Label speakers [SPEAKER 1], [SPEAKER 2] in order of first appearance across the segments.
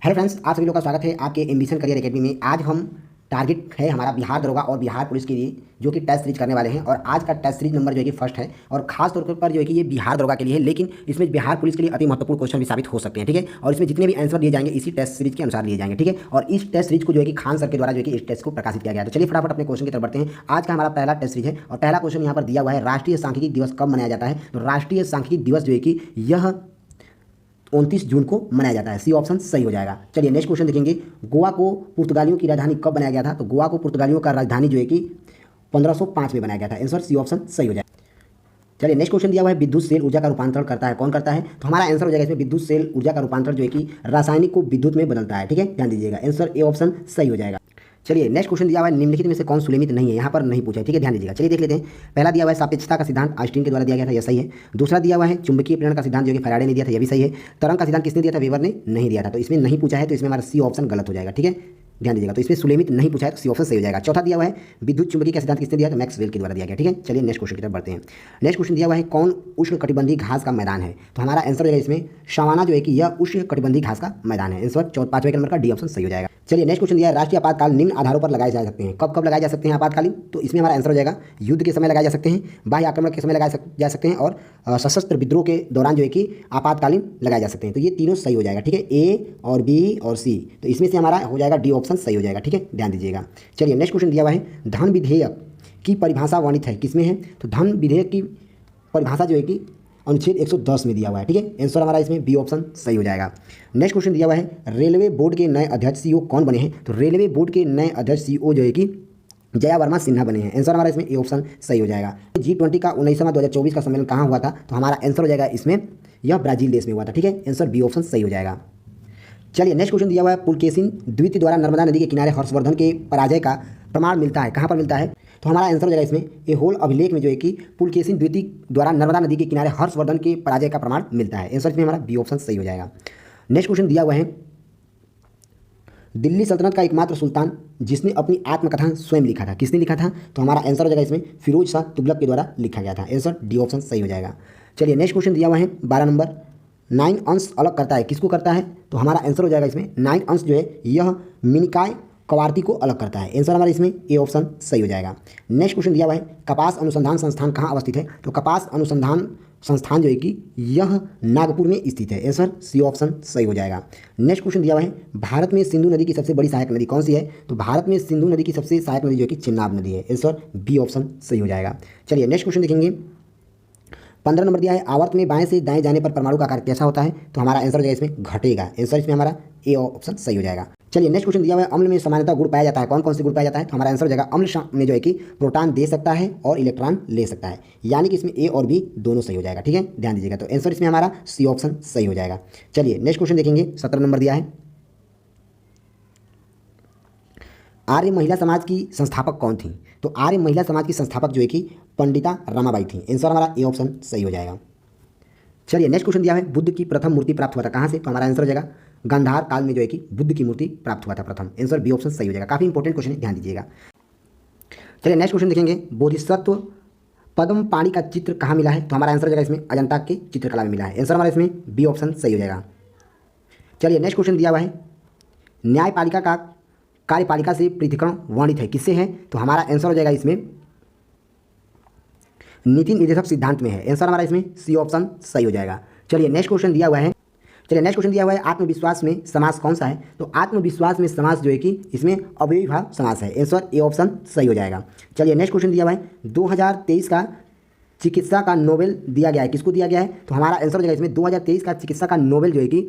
[SPEAKER 1] Hello friends, आप सभी लोग का स्वागत है आपके एम्बिशन करियर एकेडमी में। आज हम टारगेट है हमारा बिहार दरोगा और बिहार पुलिस के लिए जो कि टेस्ट सीरीज करने वाले हैं। और आज का टेस्ट सीरीज नंबर जो है कि फर्स्ट है और खास तौर पर जो है कि ये बिहार दरोगा के लिए है, लेकिन इसमें बिहार पुलिस के लिए अति महत्वपूर्ण क्वेश्चन भी साबित हो सकते हैं। ठीक है, और इसमें जितने भी आंसर दिए जाएंगे इसी टेस्ट सीरीज के अनुसार लिए जाएंगे। ठीक है, और इस टेस्ट सीरीज को जो है कि खान सर के द्वारा जो है कि इस टेस्ट को प्रकाशित किया गया है। तो चलिए फटाफट अपने क्वेश्चन की तरफ बढ़ते हैं। आज का हमारा पहला टेस्ट सीरीज है और पहला क्वेश्चन यहाँ पर दिया हुआ है, राष्ट्रीय सांख्यिकी दिवस कब मनाया जाता है। तो राष्ट्रीय सांख्यिकी दिवस जो है कि यह 29 जून को मनाया जाता है। सी ऑप्शन सही हो जाएगा। चलिए नेक्स्ट क्वेश्चन देखेंगे, गोवा को पुर्तगालियों की राजधानी कब बनाया गया था। तो गोवा को पुर्तगालियों का राजधानी जो है कि 1505 में बनाया गया था। आंसर सी ऑप्शन सही हो जाएगा। चलिए नेक्स्ट क्वेश्चन दिया हुआ है, विद्युत सेल ऊर्जा का रूपांतरण करता है, कौन करता है। तो हमारा आंसर हो जाएगा इसमें विद्युत सेल ऊर्जा का रूपांतरण जो है कि रासायनिक को विद्युत में बदलता है। ठीक है, ध्यान दीजिएगा, आंसर ए ऑप्शन सही हो जाएगा। चलिए नेक्स्ट क्वेश्चन दिया हुआ है, निम्नलिखित में से कौन सुलेमित नहीं है, यहाँ पर नहीं पूछा है। ठीक है, ध्यान दीजिएगा। चलिए देख लेते हैं। पहला दिया हुआ है सापेक्षता का सिद्धांत आइंस्टीन के द्वारा दिया गया था, यह सही है। दूसरा दिया हुआ है चुंबकीय प्रेरण का सिद्धांत जो कि फैराडे ने दिया था, यह भी सही है। तरंग का सिद्धांत किसने दिया था, वेबर ने नहीं दिया था, तो इसमें नहीं पूछा है, तो इसमें हमारा सी ऑप्शन गलत हो जाएगा। ठीक है, ध्यान दीजिएगा, तो इसमें सुलेमित नहीं पूछा है, तो सी ऑप्शन सही हो जाएगा। चौथा दिया हुआ है विद्युत चुंबकीय का सिद्धांत किसने दिया था, मैक्सवेल के द्वारा दिया गया। ठीक है, चलिए नेक्स्ट क्वेश्चन की तरफ बढ़ते हैं। नेक्स्ट क्वेश्चन दिया हुआ है, कौन उष्णकटिबंधीय घास का मैदान है। तो हमारा आंसर हो जाएगा इसमें सवाना जो है कि यह उष्णकटिबंधीय घास का मैदान है। आंसर 5वें नंबर का डी ऑप्शन सही हो जाएगा। चलिए नेक्स्ट क्वेश्चन दिया है, राष्ट्रीय आपातकाल निम्न आधारों पर लगाए जा सकते हैं। कब कब लगाए जा सकते हैं आपातकालीन। तो इसमें हमारा आंसर हो जाएगा युद्ध के समय लगाए जा सकते हैं, बाह्य आक्रमण के समय लगाए जा सकते हैं और सशस्त्र विद्रोह के दौरान जो है कि आपातकालीन लगाए जा सकते हैं। तो ये तीनों सही हो जाएगा। ठीक है, ए और बी और सी, तो इसमें से हमारा हो जाएगा डी ऑप्शन सही हो जाएगा। ठीक है, ध्यान दीजिएगा। चलिए नेक्स्ट क्वेश्चन दिया हुआ है, धन विधेयक की परिभाषा वर्णित है, किसमें है। तो धन विधेयक की परिभाषा जो है कि अनुच्छेद 110 में दिया हुआ है। ठीक है, आंसर हमारा इसमें बी ऑप्शन सही हो जाएगा। नेक्स्ट क्वेश्चन दिया हुआ है, रेलवे बोर्ड के नए अध्यक्ष सीईओ कौन बने हैं। तो रेलवे बोर्ड के नए अध्यक्ष सीईओ जो है कि जया वर्मा सिन्हा बने हैं। आंसर हमारा इसमें ए ऑप्शन सही हो जाएगा। G20 का 19वां 2024 का सम्मेलन कहाँ हुआ था। तो हमारा आंसर हो जाएगा इसमें यह ब्राजील देश में हुआ था। ठीक है, आंसर बी ऑप्शन सही हो जाएगा। चलिए नेक्स्ट क्वेश्चन दिया हुआ है, पुलकेशिन द्वितीय द्वारा नर्मदा नदी के किनारे हर्षवर्धन के पराजय का प्रमाण मिलता है, कहाँ पर मिलता है। तो हमारा आंसर हो जाएगा इसमें ए होल अभिलेख में जो है कि पुलकेशिन द्वितीय द्वारा नर्मदा नदी के किनारे हर्षवर्धन के पराजय का प्रमाण मिलता है। आंसर इसमें हमारा बी ऑप्शन सही हो जाएगा। नेक्स्ट क्वेश्चन दिया हुआ है, दिल्ली सल्तनत का एकमात्र सुल्तान जिसने अपनी आत्मकथा स्वयं लिखा था, किसने लिखा था। तो हमारा आंसर हो जाएगा इसमें फिरोज शाह तुगलक के द्वारा लिखा गया था। आंसर डी ऑप्शन सही हो जाएगा। चलिए नेक्स्ट क्वेश्चन दिया हुआ है 12 नंबर, 9 अंश अलग करता है, किसको करता है। तो हमारा आंसर हो जाएगा इसमें 9 अंश जो है यह मिनिकाय कवारती को अलग करता है। आंसर हमारा इसमें ए ऑप्शन सही हो जाएगा। नेक्स्ट क्वेश्चन दिया हुआ है, कपास अनुसंधान संस्थान कहाँ अवस्थित है। तो कपास अनुसंधान संस्थान जो है कि यह नागपुर में स्थित है। आंसर सी ऑप्शन सही हो जाएगा। नेक्स्ट क्वेश्चन दिया हुआ है, भारत में सिंधु नदी की सबसे बड़ी सहायक नदी कौन सी है। तो भारत में सिंधु नदी की सबसे सहायक नदी जो है कि चिनाब नदी है। आंसर बी ऑप्शन सही हो जाएगा। चलिए नेक्स्ट क्वेश्चन देखेंगे, 15 नंबर दिया है, आवर्त में बाएं से दाएं जाने पर परमाणु का आकार कैसा होता है। तो हमारा आंसर हो जाएगा इसमें घटेगा। आंसर इसमें हमारा ए ऑप्शन सही हो जाएगा। चलिए नेक्स्ट क्वेश्चन दिया हुआ है, अम्ल में सामान्यतः गुण पाया जाता है, कौन कौन से गुण पाया जाता है। तो हमारा आंसर हो जाएगा अम्ल में जो है कि प्रोटॉन दे सकता है और इलेक्ट्रॉन ले सकता है, यानी कि इसमें ए और बी दोनों सही हो जाएगा। ठीक है, ध्यान दीजिएगा, तो आंसर इसमें हमारा सी ऑप्शन सही हो जाएगा। चलिए नेक्स्ट क्वेश्चन देखेंगे, 17 नंबर दिया है, आर्य महिला समाज की संस्थापक कौन थी। तो आर्य महिला समाज की संस्थापक जो है कि पंडिता रमाबाई थी। आंसर हमारा ए ऑप्शन सही हो जाएगा। चलिए नेक्स्ट क्वेश्चन दिया है, बुद्ध की प्रथम मूर्ति प्राप्त हुआ था कहाँ से। तो हमारा आंसर हो जाएगा गांधार काल में जो है कि बुद्ध की मूर्ति प्राप्त हुआ था प्रथम। आंसर बी ऑप्शन सही हो जाएगा। काफी इंपॉर्टेंट क्वेश्चन है, ध्यान दीजिएगा। चलिए नेक्स्ट क्वेश्चन देखेंगे, बोधिसत्व पद्म पाणी का चित्र कहाँ मिला है। तो हमारा आंसर हो जाएगा इसमें अजंता के चित्रकला में मिला है। आंसर हमारा इसमें बी ऑप्शन सही हो जाएगा। चलिए नेक्स्ट क्वेश्चन दिया हुआ है, न्यायपालिका का कार्यपालिका से पृथक्करण वर्णित है, किससे है। तो हमारा आंसर हो जाएगा इसमें नीति निर्देशक सिद्धांत में है। आंसर हमारा इसमें सी ऑप्शन सही हो जाएगा। चलिए नेक्स्ट क्वेश्चन दिया हुआ है, आत्मविश्वास में समास कौन सा है। तो आत्मविश्वास में समास जो है कि इसमें अव्ययीभाव समास है। आंसर ए ऑप्शन सही हो जाएगा। चलिए नेक्स्ट क्वेश्चन दिया हुआ है, 2023 का चिकित्सा का नोबेल दिया गया है, किसको दिया गया है। तो हमारा आंसर हो जाएगा इसमें 2023 का चिकित्सा का नोबेल जो है कि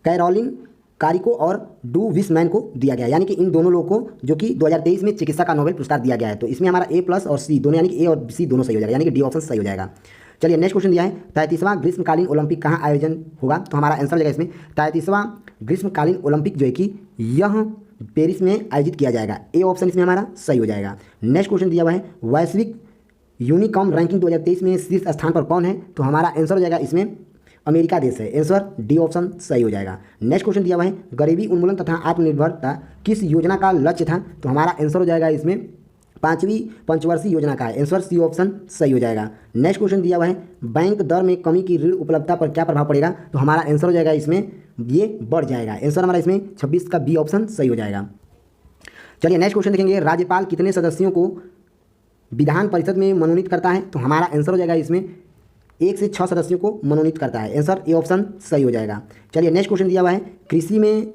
[SPEAKER 1] कैरोलिन कारिको और डू विसमैन को दिया गया, यानी कि इन दोनों लोगों को जो कि 2023 में चिकित्सा का नोबेल पुरस्कार दिया गया है। तो इसमें हमारा ए प्लस और सी दोनों, यानी कि ए और सी दोनों सही हो जाएगा, यानी कि डी ऑप्शन सही हो जाएगा। चलिए नेक्स्ट क्वेश्चन दिया है, 33वां ग्रीष्मकालीन ओलंपिक कहाँ आयोजन होगा। तो हमारा आंसर हो जाएगा इसमें 33वां ग्रीष्मकालीन ओलंपिक जो है कि यह पेरिस में आयोजित किया जाएगा। ए ऑप्शन इसमें हमारा सही हो जाएगा। नेक्स्ट क्वेश्चन दिया हुआ है, वैश्विक यूनिकॉम रैंकिंग 2023 में शीर्ष स्थान पर कौन है। तो हमारा आंसर हो जाएगा इसमें अमेरिका देश है। आंसर डी ऑप्शन सही हो जाएगा। नेक्स्ट क्वेश्चन दिया हुआ है, गरीबी उन्मूलन तथा आत्मनिर्भरता किस योजना का लक्ष्य था। तो हमारा आंसर हो जाएगा इसमें 5वीं पंचवर्षीय योजना का है। आंसर सी ऑप्शन सही हो जाएगा। नेक्स्ट क्वेश्चन दिया हुआ है, बैंक दर में कमी की ऋण उपलब्धता पर क्या प्रभाव पड़ेगा। तो हमारा आंसर हो जाएगा इसमें ये बढ़ जाएगा। आंसर हमारा इसमें 26 का बी ऑप्शन सही हो जाएगा। चलिए नेक्स्ट क्वेश्चन देखेंगे, राज्यपाल कितने सदस्यों को विधान परिषद में मनोनीत करता है? तो हमारा आंसर हो जाएगा इसमें 1 से 6 सदस्यों को मनोनीत करता है। आंसर ए ऑप्शन सही हो जाएगा। चलिए नेक्स्ट क्वेश्चन दिया हुआ है, कृषि में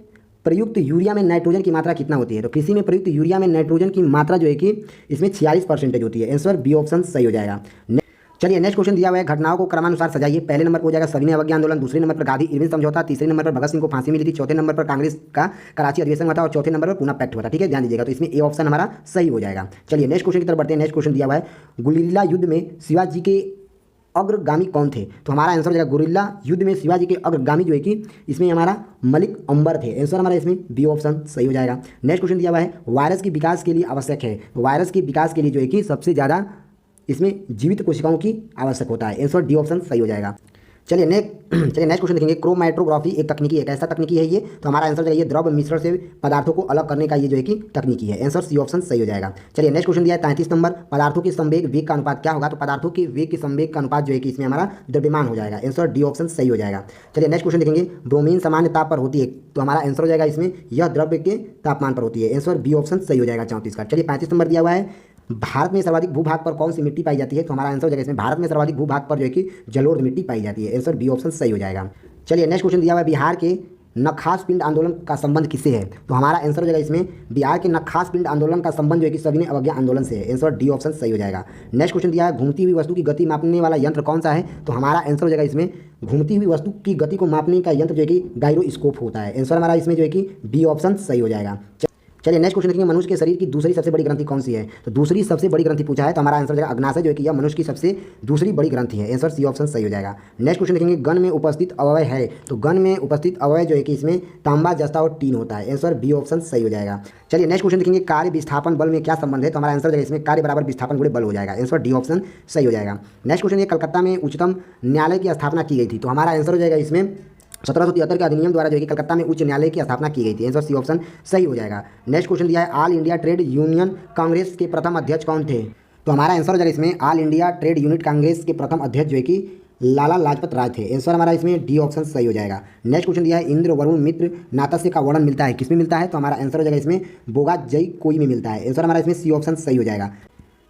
[SPEAKER 1] प्रयुक्त यूरिया में नाइट्रोजन की मात्रा कितना होती है? तो कृषि में प्रयुक्त यूरिया में नाइट्रोजन की मात्रा जो है कि इसमें 46% होती है। आंसर बी ऑप्शन सही हो जाएगा। चलिए नेक्स्ट क्वेश्चन दिया हुआ है, घटनाओं को क्रमानुसार सजाइए। पहले नंबर पर हो जाएगा सविनय अवज्ञा आंदोलन, दूसरे नंबर पर गांधी इरविन समझौता, तीसरे नंबर पर भगत सिंह को फांसी मिली थी, चौथे नंबर पर कांग्रेस का कराची अधिवेशन हुआ था और चौथे नंबर पर पूना पैक्ट हुआ था। ठीक है, ध्यान दीजिएगा। तो इसमें ए ऑप्शन हमारा सही हो जाएगा। चलिए नेक्स्ट क्वेश्चन की तरफ बढ़ते हैं। नेक्स्ट क्वेश्चन दिया हुआ है, गुरिल्ला युद्ध में शिवाजी के अग्रगामी कौन थे? तो हमारा आंसर हो जाएगा गुरिल्ला युद्ध में शिवाजी के अग्रगामी जो है कि इसमें हमारा मलिक अंबर थे। आंसर हमारा इसमें बी ऑप्शन सही हो जाएगा। नेक्स्ट क्वेश्चन दिया हुआ है, वायरस के विकास के लिए आवश्यक है। तो वायरस के विकास के लिए जो है कि सबसे ज़्यादा इसमें जीवित कोशिकाओं की आवश्यक होता है। आंसर डी ऑप्शन सही हो जाएगा। चलिए नेक्स्ट क्वेश्चन देखेंगे, क्रोमैटोग्राफी एक तकनीकी है, कैसा तकनीकी है ये? तो हमारा आंसर जो है ये द्रव मिश्रण से पदार्थों को अलग करने का ये जो है कि तकनीकी है। आंसर सी ऑप्शन सही हो जाएगा। चलिए नेक्स्ट क्वेश्चन दिया है 33 नंबर, पदार्थों के संवेग वेग का अनुपात क्या होगा? तो पदार्थों के वेग के संवेग का अनुपात जो है कि इसमें हमारा द्रव्यमान हो जाएगा। आंसर डी ऑप्शन सही हो जाएगा। चलिए नेक्स्ट क्वेश्चन देखेंगे, ब्रोमीन सामान्य ताप पर होती है। तो हमारा आंसर हो जाएगा इसमें यह द्रव्य के तापमान पर होती है। आंसर बी ऑप्शन सही हो जाएगा 34 का। चलिए 35 नंबर दिया हुआ है, भारत में सर्वाधिक भूभाग पर कौन सी मिट्टी पाई जाती है? तो हमारा आंसर हो जाएगा इसमें भारत में सर्वाधिक भूभाग पर जो है कि जलोढ़ मिट्टी पाई जाती है। आंसर बी ऑप्शन सही हो जाएगा। चलिए नेक्स्ट क्वेश्चन दिया हुआ है, बिहार के नखास पिंड आंदोलन का संबंध किससे है? तो हमारा आंसर हो जाएगा इसमें बिहार के नखास पिंड आंदोलन का संबंध जो है कि सविनय अवज्ञा आंदोलन से है। आंसर डी ऑप्शन सही हो जाएगा। नेक्स्ट क्वेश्चन दिया है, घूमती हुई वस्तु की गति मापने वाला यंत्र कौन सा है? तो हमारा आंसर हो जाएगा इसमें घूमती हुई वस्तु की गति को मापने का यंत्र जो है कि गायरोस्कोप होता है। आंसर हमारा इसमें जो है कि बी ऑप्शन सही हो जाएगा। चलिए नेक्स्ट क्वेश्चन देखेंगे, मनुष्य के शरीर की दूसरी सबसे बड़ी ग्रंथि कौन सी है? तो दूसरी सबसे बड़ी ग्रंथि पूछा है, तो हमारा आंसर हो जाएगा अग्नाशय जो है कि यह मनुष्य की सबसे दूसरी बड़ी ग्रंथि है। आंसर सी ऑप्शन सही हो जाएगा। नेक्स्ट क्वेश्चन देखेंगे, गन में उपस्थित अवयव है। तो गन में उपस्थित अवयव जो है कि इसमें तांबा, जस्ता और टीन होता है। आंसर बी ऑप्शन सही हो जाएगा। चलिए नेक्स्ट क्वेश्चन देखेंगे, कार्य विस्थापन बल में क्या संबंध है? तो हमारा आंसर जो है इसमें कार्य बराबर विस्थापन गुणे बल हो जाएगा। आंसर डी ऑप्शन सही हो जाएगा। नेक्स्ट क्वेश्चन ये कलकत्ता में उच्चतम न्यायालय की स्थापना की गई थी। तो हमारा आंसर हो जाएगा इसमें 1773 के अधिनियम द्वारा जो है कि कलकत्ता में उच्च न्यायालय की स्थापना की गई थी। आंसर सी ऑप्शन सही हो जाएगा। नेक्स्ट क्वेश्चन दिया है, all India trade union Congress के प्रथम अध्यक्ष कौन थे? तो हमारा आंसर हो जाएगा इसमें all India trade unit Congress के प्रथम अध्यक्ष जो है कि लाला लाजपत राय थे। आंसर हमारा इसमें डी ऑप्शन सही हो जाएगा। नेक्स्ट क्वेश्चन दिया है, इंद्र वरुण मित्र नातस्य का वर्णन मिलता है किसमें मिलता है? तो हमारा आंसर हो जाएगा इसमें बोगा जई कोई में मिलता है। आंसर हमारा इसमें सी ऑप्शन सही हो जाएगा।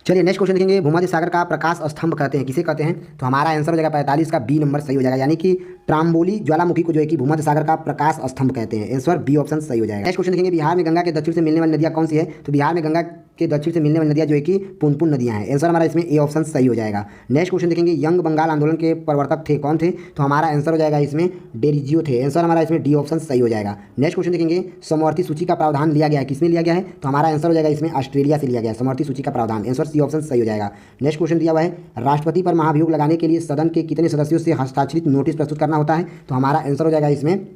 [SPEAKER 1] चलिए नेक्स्ट क्वेश्चन देखेंगे, भूमध्य सागर का प्रकाश स्तंभ कहते हैं, किसे कहते हैं? तो हमारा आंसर हो जाएगा 45 का बी नंबर सही हो जाएगा, यानी कि ट्राम्बोली ज्वालामुखी को जो है कि भूमध्य सागर का प्रकाश स्तंभ कहते हैं। आंसर बी ऑप्शन सही हो जाएगा। नेक्स्ट क्वेश्चन देखेंगे, बिहार में गंगा के दक्षिण से मिलने वाली नदियाँ कौन सी है? तो बिहार में गंगा के दक्षिण से मिलने वाली नदियाँ जो है कि पुनपुन नदियाँ हैं। आंसर हमारा इसमें ए ऑप्शन सही हो जाएगा। नेक्स्ट क्वेश्चन देखेंगे, यंग बंगाल आंदोलन के प्रवर्तक थे कौन थे? तो हमारा आंसर हो जाएगा इसमें डेरिजियो थे। आंसर हमारा इसमें डी ऑप्शन सही हो जाएगा। नेक्स्ट क्वेश्चन देखेंगे, समवर्ती सूची का प्रावधान लिया गया है किसमें लिया गया है? तो हमारा आंसर हो जाएगा इसमें ऑस्ट्रेलिया से लिया गया है समवर्ती सूची का प्रावधान। आंसर सी ऑप्शन सही हो जाएगा। नेक्स्ट क्वेश्चन दिया हुआ है, राष्ट्रपति पर महाभियोग लगाने के लिए सदन के कितने सदस्यों से हस्ताक्षरित नोटिस प्रस्तुत करना होता है? तो हमारा आंसर हो जाएगा इसमें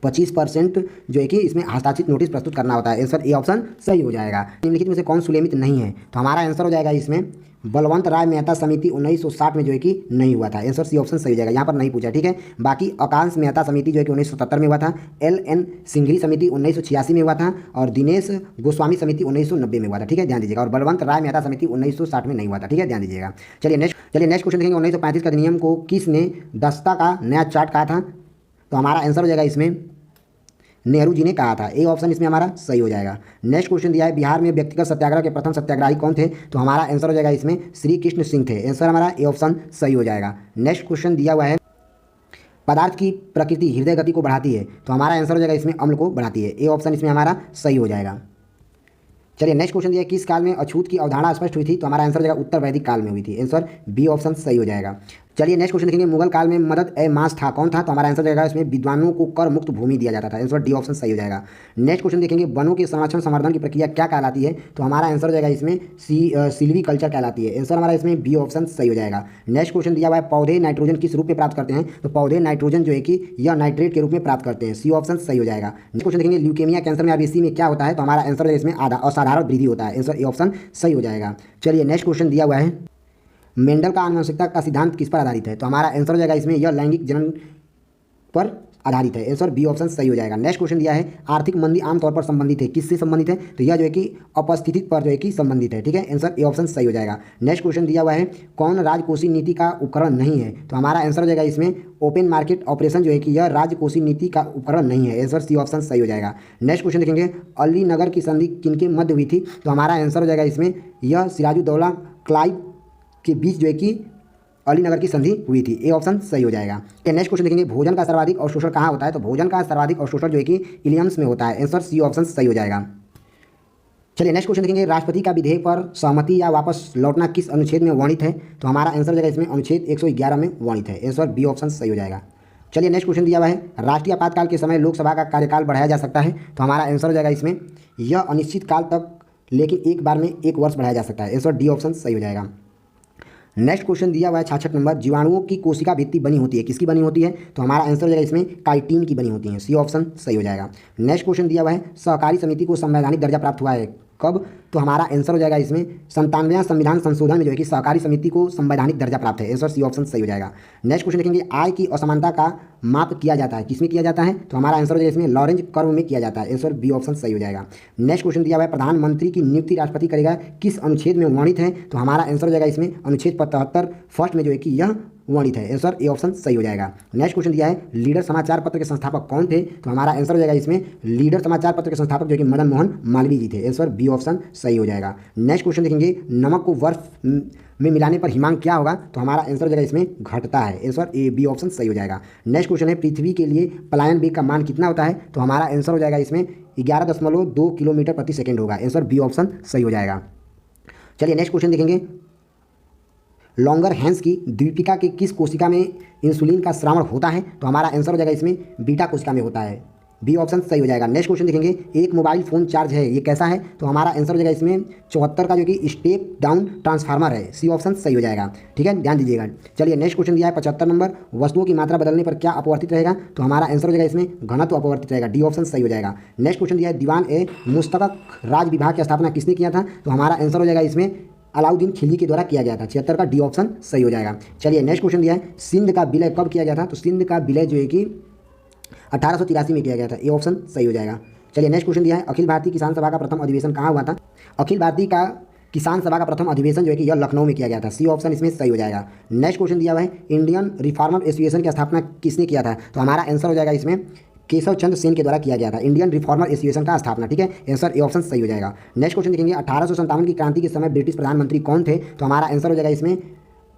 [SPEAKER 1] 25% जो है कि इसमें हस्ताक्षरित नोटिस प्रस्तुत करना होता है। आंसर ए ऑप्शन सही हो जाएगा। निम्नलिखित में से कौन सुलेमित नहीं है? तो हमारा आंसर हो जाएगा इसमें बलवंत राय मेहता समिति 1960 में जो है कि नहीं हुआ था। आंसर सी ऑप्शन सही हो जाएगा, यहाँ पर नहीं पूछा। ठीक है, बाकी आकांश मेहता समिति जो है कि 1977 में हुआ था, LN सिंघरी समिति 1986 में हुआ था और दिनेश गोस्वामी समिति 1990 में हुआ था। ठीक है, ध्यान दीजिएगा। और बलवंत राय मेहता समिति 1960 में नहीं हुआ था। ठीक है, ध्यान दीजिएगा। चलिए नेक्स्ट क्वेश्चन देखेंगे, 1935 का अधिनियम को किसने दस्ता का नया चार्ट कहा था? तो हमारा आंसर हो जाएगा इसमें नेहरू जी ने कहा था। ए ऑप्शन इसमें हमारा सही हो जाएगा। नेक्स्ट क्वेश्चन दिया है, बिहार में व्यक्तिगत सत्याग्रह के प्रथम सत्याग्रही कौन थे? तो हमारा आंसर हो जाएगा इसमें श्री कृष्ण सिंह थे। आंसर हमारा ए ऑप्शन सही हो जाएगा। नेक्स्ट क्वेश्चन दिया हुआ है, पदार्थ की प्रकृति हृदय गति को बढ़ाती है। तो हमारा आंसर हो जाएगा इसमें अम्ल को बढ़ाती है। ए ऑप्शन इसमें हमारा सही हो जाएगा। चलिए नेक्स्ट क्वेश्चन दिया है, किस काल में अछूत की अवधारणा स्पष्ट हुई थी? तो हमारा आंसर हो जाएगा उत्तर वैदिक काल में हुई थी। आंसर बी ऑप्शन सही हो जाएगा। चलिए नेक्स्ट क्वेश्चन देखेंगे, मुगल काल में मदद ए मास था कौन था? तो हमारा आंसर जाएगा इसमें विद्वानों को कर मुक्त भूमि दिया जाता था। आंसर डी ऑप्शन सही हो जाएगा। नेक्स्ट क्वेश्चन देखेंगे, वनों के संरक्षण संवर्धन की प्रक्रिया क्या कहलाती है? तो हमारा आंसर हो जाएगा इसमें सिल्वी कल्चर कहलाती है। आंसर हमारा इसमें बी ऑप्शन सही हो जाएगा। नेक्स्ट क्वेश्चन दिया हुआ है, पौधे नाइट्रोजन किस रूप में प्राप्त करते हैं? तो पौधे नाइट्रोजन जो है कि यह नाइट्रेट के रूप में प्राप्त करते हैं। सी ऑप्शन सही हो जाएगा। नेक्स्ट क्वेश्चन देखेंगे, ल्यूकेमिया कैंसर में RBC में क्या होता है? तो हमारा आंसर है इसमें असाधारण वृद्धि होता है। आंसर ए ऑप्शन सही हो जाएगा। चलिए नेक्स्ट क्वेश्चन दिया हुआ है, मेंडल का आनुवंशिकता का सिद्धांत किस पर आधारित है? तो हमारा आंसर हो जाएगा इसमें यह लैंगिक जनन पर आधारित है। आंसर बी ऑप्शन सही हो जाएगा। नेक्स्ट क्वेश्चन दिया है आर्थिक मंदी आमतौर पर संबंधित है, किससे संबंधित है? तो यह जो है कि उपस्थिति पर जो है कि संबंधित है। ठीक है, आंसर ए ऑप्शन सही हो जाएगा। नेक्स्ट क्वेश्चन दिया हुआ है कौन राजकोषीय नीति का उपकरण नहीं है? तो हमारा आंसर हो जाएगा इसमें ओपन मार्केट ऑपरेशन जो है कि यह राजकोषीय नीति का उपकरण नहीं है। आंसर सी ऑप्शन सही हो जाएगा। नेक्स्ट क्वेश्चन देखेंगे अलीनगर की संधि किनके मध्य हुई थी? तो हमारा आंसर हो जाएगा इसमें यह सिराजुद्दौला क्लाइव के बीच जो है कि अलीनगर की संधि हुई थी। ए ऑप्शन सही हो जाएगा। नेक्स्ट क्वेश्चन देखेंगे भोजन का सर्वाधिक अवशोषण कहाँ होता है? तो भोजन का सर्वाधिक अवशोषण जो है कि इलियम्स में होता है। आंसर सी ऑप्शन सही हो जाएगा। चलिए नेक्स्ट क्वेश्चन देखेंगे राष्ट्रपति का विधेयक पर सहमति या वापस लौटना किस अनुच्छेद में वर्णित है? तो हमारा आंसर हो जाएगा इसमें अनुच्छेद 111 में वर्णित है। आंसर बी ऑप्शन सही हो जाएगा। चलिए नेक्स्ट क्वेश्चन दिया हुआ है राष्ट्रीय आपातकाल के समय लोकसभा का कार्यकाल बढ़ाया जा सकता है? तो हमारा आंसर हो जाएगा इसमें यह अनिश्चित काल तक लेकिन एक बार में 1 वर्ष बढ़ाया जा सकता है। आंसर डी ऑप्शन सही हो जाएगा। नेक्स्ट क्वेश्चन दिया हुआ है 66 नंबर जीवाणुओं की कोशिका भित्ति बनी होती है, किसकी बनी होती है? तो हमारा आंसर हो जाएगा इसमें काइटिन की बनी होती है। सी ऑप्शन सही हो जाएगा। नेक्स्ट क्वेश्चन दिया हुआ है सहकारी समिति को संवैधानिक दर्जा प्राप्त हुआ है कब? तो हमारा आंसर हो जाएगा इसमें 97वें संविधान संशोधन में जो है कि सहकारी समिति को संवैधानिक दर्जा प्राप्त है। आंसर सी ऑप्शन सही हो जाएगा। नेक्स्ट क्वेश्चन देखेंगे आय की असमानता का माप किया जाता है, किसमें किया जाता है? तो हमारा आंसर हो जाएगा इसमें लॉरेंज कर्व में किया जाता है। आंसर बी ऑप्शन सही हो जाएगा। नेक्स्ट क्वेश्चन दिया हुआ है प्रधानमंत्री की नियुक्ति राष्ट्रपति करेगा किस अनुच्छेद में वर्णित है? तो हमारा आंसर हो जाएगा इसमें अनुच्छेद 75 फर्स्ट में जो है कि यह वर्णित है। आंसर ए ऑप्शन सही हो जाएगा। नेक्स्ट क्वेश्चन दिया है लीडर समाचार पत्र के संस्थापक कौन थे? तो हमारा आंसर हो जाएगा इसमें लीडर समाचार पत्र के संस्थापक जो कि मदन मोहन मालवीय जी थे। आंसर बी ऑप्शन सही हो जाएगा। नेक्स्ट क्वेश्चन देखेंगे नमक को बर्फ में मिलाने पर हिमांक क्या होगा? तो हमारा आंसर हो जाएगा इसमें घटता है। आंसर ए बी ऑप्शन सही हो जाएगा। नेक्स्ट क्वेश्चन है पृथ्वी के लिए पलायन वेग का मान कितना होता है? तो हमारा आंसर हो जाएगा इसमें 11.2 किलोमीटर प्रति सेकेंड होगा। आंसर बी ऑप्शन सही हो जाएगा। चलिए नेक्स्ट क्वेश्चन देखेंगे लॉन्गर हैंस की द्वीपिका के किस कोशिका में इंसुलिन का श्रावण होता है? तो हमारा आंसर हो जाएगा इसमें बीटा कोशिका में होता है। बी ऑप्शन सही हो जाएगा। नेक्स्ट क्वेश्चन देखेंगे एक मोबाइल फ़ोन चार्ज है ये कैसा है? तो हमारा आंसर हो जाएगा इसमें 74 का जो कि स्टेप डाउन ट्रांसफार्मर है। सी ऑप्शन सही हो जाएगा। ठीक है, ध्यान दीजिएगा। चलिए नेक्स्ट क्वेश्चन दिया है 75 नंबर वस्तुओं की मात्रा बदलने पर क्या अपवर्तित रहेगा? तो हमारा आंसर हो जाएगा इसमें घनत्व अपवर्तित रहेगा। डी ऑप्शन सही हो जाएगा। नेक्स्ट क्वेश्चन दिया है दीवान ए मुस्तक राज विभाग की स्थापना किसने किया था? तो हमारा आंसर हो जाएगा इसमें अलाउद्दीन खिलजी के द्वारा किया गया था। 76 का डी ऑप्शन सही हो जाएगा। चलिए नेक्स्ट क्वेश्चन दिया है सिंध का विलय कब किया गया था? तो सिंध का विलय जो है कि 1883 में किया गया था। ए ऑप्शन सही हो जाएगा। चलिए नेक्स्ट क्वेश्चन दिया है अखिल भारतीय किसान सभा का प्रथम अधिवेशन कहाँ हुआ था? अखिल भारतीय का किसान सभा का प्रथम अधिवेशन जो है कि यह लखनऊ में किया गया था। सी ऑप्शन इसमें सही हो जाएगा। नेक्स्ट क्वेश्चन दिया हुआ है इंडियन रिफॉर्मर एसोसिएशन की स्थापना किसने किया था? तो हमारा आंसर हो जाएगा इसमें केशव चंद्र सेन के द्वारा किया गया था। इंडियन रिफॉर्मर एसोसिएशन का स्थापना। ठीक है, आंसर ए ऑप्शन सही हो जाएगा। नेक्स्ट क्वेश्चन देखेंगे 1857 की क्रांति के समय ब्रिटिश प्रधानमंत्री कौन थे? तो हमारा आंसर हो जाएगा इसमें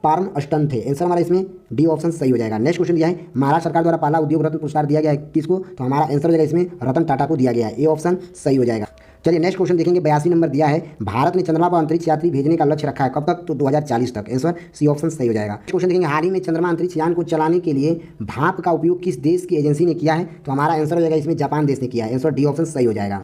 [SPEAKER 1] पार्म अस्टन थे। आंसर हमारा इसमें डी ऑप्शन सही हो जाएगा। नेक्स्ट क्वेश्चन दिया है महाराष्ट्र सरकार द्वारा पहला उद्योग रत्न पुरस्कार दिया गया है किसको? तो हमारा आंसर हो जाएगा इसमें रतन टाटा को दिया गया है। ए ऑप्शन सही हो जाएगा। चलिए नेक्स्ट क्वेश्चन देखेंगे 82 नंबर दिया है भारत ने चंद्रमा पर अंतरिक्ष यात्री भेजने का लक्ष्य रखा है कब तक? तो 2040 तक। आंसर सी ऑप्शन सही हो जाएगा। क्वेश्चन देखेंगे हाल ही में चंद्रमा अंतरिक्ष यान को चलाने के लिए भाप का उपयोग किस देश की एजेंसी ने किया है? तो हमारा आंसर हो जाएगा इसमें जापान देश ने किया है। आंसर डी ऑप्शन सही हो जाएगा।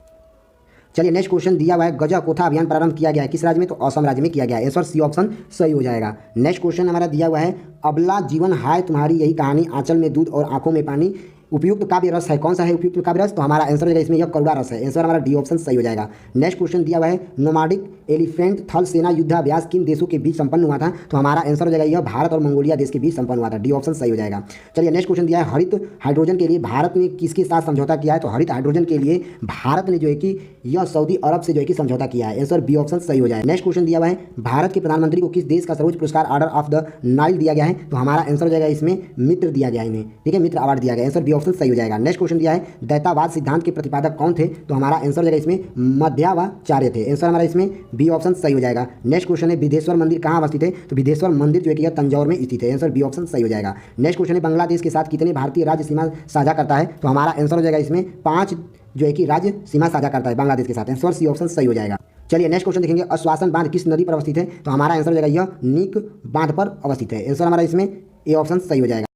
[SPEAKER 1] चलिए नेक्स्ट क्वेश्चन दिया हुआ है गजकोथा अभियान प्रारंभ किया गया है किस राज्य में? तो असम राज्य में किया गया है। आंसर सी ऑप्शन सही हो जाएगा। नेक्स्ट क्वेश्चन हमारा दिया हुआ है अबला जीवन हाय तुम्हारी यही कहानी आंचल में दूध और आंखों में पानी उपयुक्त काव्य रस है कौन सा है उपयुक्त काव्य रस? तो हमारा आंसर हो जाएगा इसमें यह करुणा रस है। आंसर हमारा डी ऑप्शन सही हो जाएगा। नेक्स्ट क्वेश्चन दिया हुआ है नोमाडिक एलिफेंट थल सेना युद्धाभ्यास किन देशों के बीच संपन्न हुआ था? तो हमारा आंसर हो जाएगा यह भारत और मंगोलिया देश के बीच संपन्न हुआ था। डी ऑप्शन सही हो जाएगा। चलिए नेक्स्ट क्वेश्चन दिया है हरित हाइड्रोजन के लिए भारत ने किसके साथ समझौता किया है? तो हरित हाइड्रोजन के लिए भारत ने जो है कि यह सऊदी अरब से जो है कि समझौता किया है। आंसर बी ऑप्शन सही हो जाएगा। नेक्स्ट क्वेश्चन दिया हुआ है भारत के प्रधानमंत्री को किस देश का सर्वोच्च पुरस्कार ऑर्डर ऑफ द नाइल दिया गया है? तो हमारा आंसर हो जाएगा इसमें मित्र दिया गया है इन्हें। ठीक है, मित्र अवार्ड दिया गया। आंसर बी ऑप्शन सही हो जाएगा। नेक्स्ट क्वेश्चन दिया है द्वैतावाद सिद्धांत के प्रतिपादक कौन थे? तो हमारा आंसर हो जाएगा इसमें मध्यावाचार्य थे। आंसर हमारा इसमें बी ऑप्शन सही हो जाएगा। नेक्स्ट क्वेश्चन है विदेश्वर मंदिर कहाँ अवस्थित है? तो विदेश्वर मंदिर जो है कि यह तंजौर में स्थित है। आंसर बी ऑप्शन सही हो जाएगा। नेक्स्ट क्वेश्चन है बांग्लादेश के साथ कितने भारतीय राज्य सीमा साझा करता है? तो हमारा आंसर हो जाएगा इसमें 5 जो है कि राज्य सीमा साझा करता है बांग्लादेश के साथ। आंसर सी ऑप्शन सही हो जाएगा। चलिए नेक्स्ट क्वेश्चन देखेंगे आश्वासन बांध किस नदी पर अवस्थित है? तो हमारा आंसर हो जाएगा यह नीक बांध पर अवस्थित है। आंसर हमारा इसमें ए ऑप्शन सही हो जाएगा।